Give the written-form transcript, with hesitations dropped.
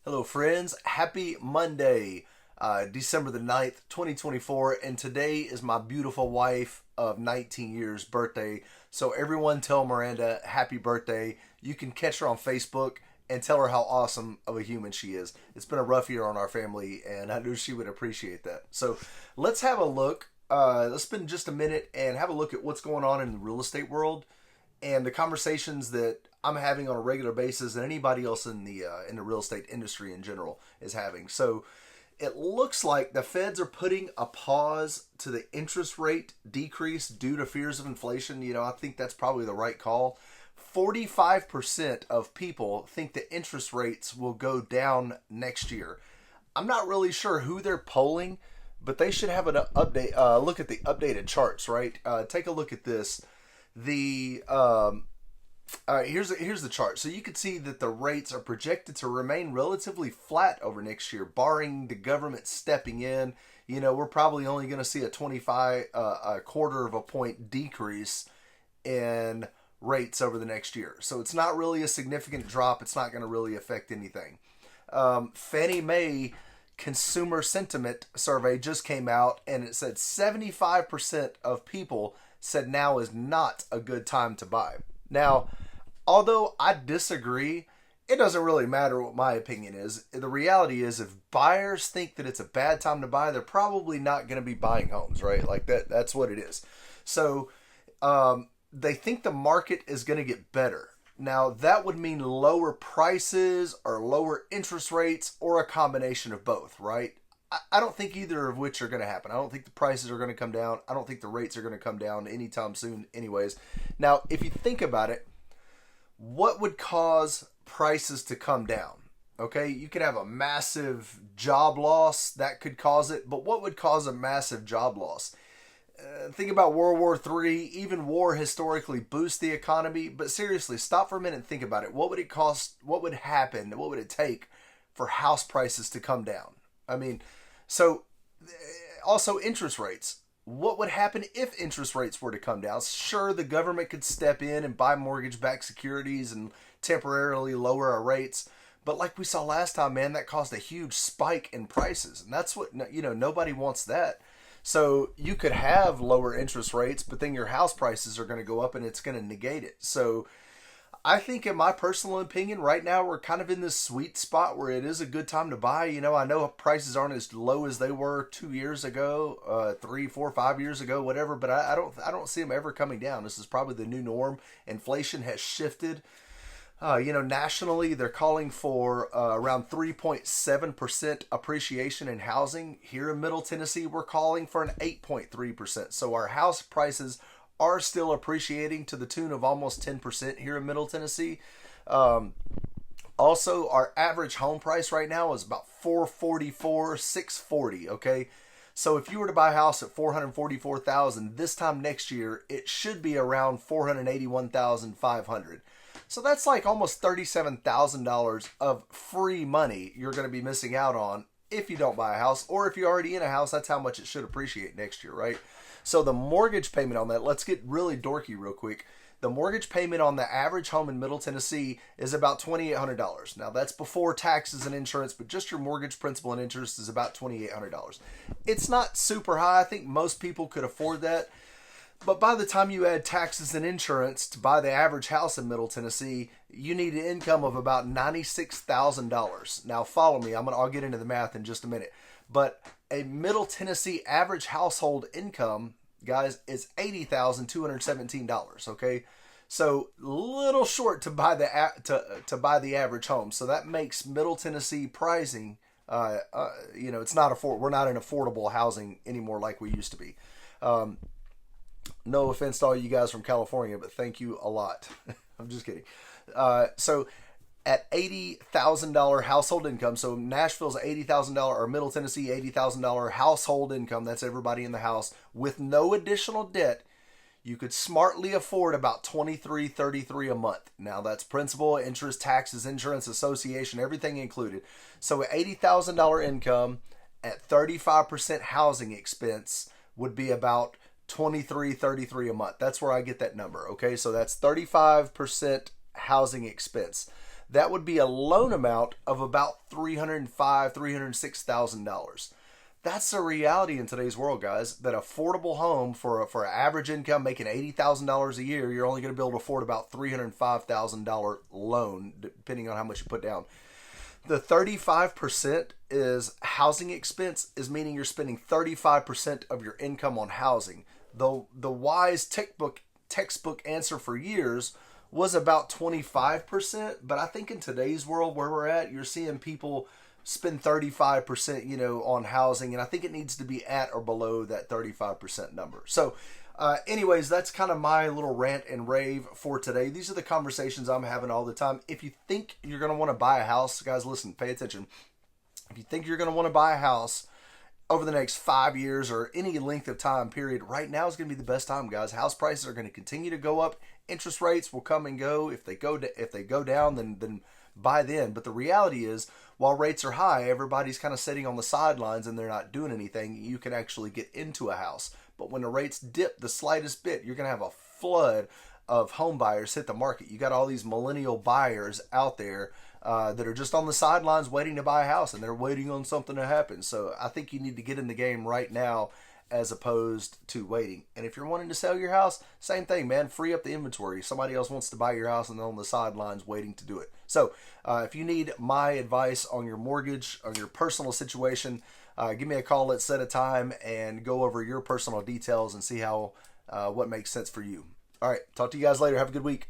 Hello, friends. Happy Monday, December the 9th, 2024. And today is my beautiful wife of 19 years' birthday. So, everyone tell Miranda happy birthday. You can catch her on Facebook and tell her how awesome of a human she is. It's been a rough year on our family, and I knew she would appreciate that. So, let's have a look. Let's spend just a minute and have a look at what's going on in the real estate world and the conversations that I'm having on a regular basis, and anybody else in the real estate industry in general is having. So it looks like the Feds are putting a pause to the interest rate decrease due to fears of inflation. I think that's probably the right call. 45% of people think the interest rates will go down next year. I'm not really sure who they're polling, but they should have an update. Look at the updated charts, right? Take a look at this. The here's the chart. So you can see that the rates are projected to remain relatively flat over next year, barring the government stepping in. We're probably only going to see a quarter of a point decrease in rates over the next year. So it's not really a significant drop. It's not going to really affect anything. Fannie Mae consumer sentiment survey just came out, and it said 75% of people said now is not a good time to buy. Now, although I disagree, it doesn't really matter what my opinion is. The reality is, if buyers think that it's a bad time to buy, they're probably not going to be buying homes, right? Like that's what it is. So they think the market is going to get better. Now, that would mean lower prices or lower interest rates or a combination of both, right? I don't think either of which are going to happen. I don't think the prices are going to come down. I don't think the rates are going to come down anytime soon anyways. Now, if you think about it, what would cause prices to come down? Okay, you could have a massive job loss that could cause it, but what would cause a massive job loss? Think about World War III. Even war historically boosts the economy, but seriously, stop for a minute and think about it. What would it cost? What would happen? What would it take for house prices to come down? I mean, so also interest rates. What would happen if interest rates were to come down? Sure, the government could step in and buy mortgage-backed securities and temporarily lower our rates. But like we saw last time, man, that caused a huge spike in prices. And that's what, nobody wants that. So you could have lower interest rates, but then your house prices are going to go up and it's going to negate it. So I think, in my personal opinion, right now we're kind of in this sweet spot where it is a good time to buy. I know prices aren't as low as they were 2 years ago, 3, 4, 5 years ago, whatever. But I don't see them ever coming down. This is probably the new norm. Inflation has shifted. Nationally, they're calling for around 3.7% appreciation in housing. Here in Middle Tennessee, we're calling for an 8.3%. So our house prices are still appreciating to the tune of almost 10% here in Middle Tennessee. Also, our average home price right now is about $444,000, $640,000. Okay, so if you were to buy a house at $444,000 this time next year, it should be around $481,500. So that's like almost $37,000 of free money you're going to be missing out on if you don't buy a house, or if you're already in a house. That's how much it should appreciate next year, right? So the mortgage payment on that, let's get really dorky real quick. The mortgage payment on the average home in Middle Tennessee is about $2,800. Now, that's before taxes and insurance, but just your mortgage principal and interest is about $2,800. It's not super high. I think most people could afford that. But by the time you add taxes and insurance to buy the average house in Middle Tennessee, you need an income of about $96,000. Now, follow me. I'll get into the math in just a minute. But a Middle Tennessee average household income, guys, is $80,217. Okay, so little short to buy to buy the average home. So that makes Middle Tennessee pricing. It's not we're not in affordable housing anymore like we used to be. No offense to all you guys from California, but thank you a lot. I'm just kidding. So at $80,000 household income, so Nashville's $80,000, or Middle Tennessee $80,000 household income, that's everybody in the house, with no additional debt, you could smartly afford about $23.33 a month. Now that's principal, interest, taxes, insurance, association, everything included. So at $80,000 income at 35% housing expense would be about $23.33 a month. That's where I get that number. Okay, so that's 35% housing expense. that would be a loan amount of about $305,000, $306,000. That's the reality in today's world, guys. That affordable home for an average income making $80,000 a year, you're only going to be able to afford about $305,000 loan, depending on how much you put down. The 35% is housing expense, is meaning you're spending 35% of your income on housing. The wise textbook answer for years was about 25%, but I think in today's world where we're at, you're seeing people spend 35%, on housing, and I think it needs to be at or below that 35% number. So, anyways, that's kind of my little rant and rave for today. These are the conversations I'm having all the time. If you think you're going to want to buy a house, guys, listen, pay attention. If you think you're going to want to buy a house over the next 5 years or any length of time period, right now is going to be the best time, guys. House prices are going to continue to go up. Interest rates will come and go. If they go down, then buy then. But the reality is, while rates are high, everybody's kind of sitting on the sidelines and they're not doing anything. You can actually get into a house. But when the rates dip the slightest bit, you're going to have a flood of home buyers hit the market. You got all these millennial buyers out there that are just on the sidelines waiting to buy a house, and they're waiting on something to happen. So I think you need to get in the game right now as opposed to waiting. And if you're wanting to sell your house, same thing, man. Free up the inventory. Somebody else wants to buy your house and they're on the sidelines waiting to do it. So if you need my advice on your mortgage, on your personal situation, give me a call. Let's set a time and go over your personal details and see how what makes sense for you. All right. Talk to you guys later. Have a good week.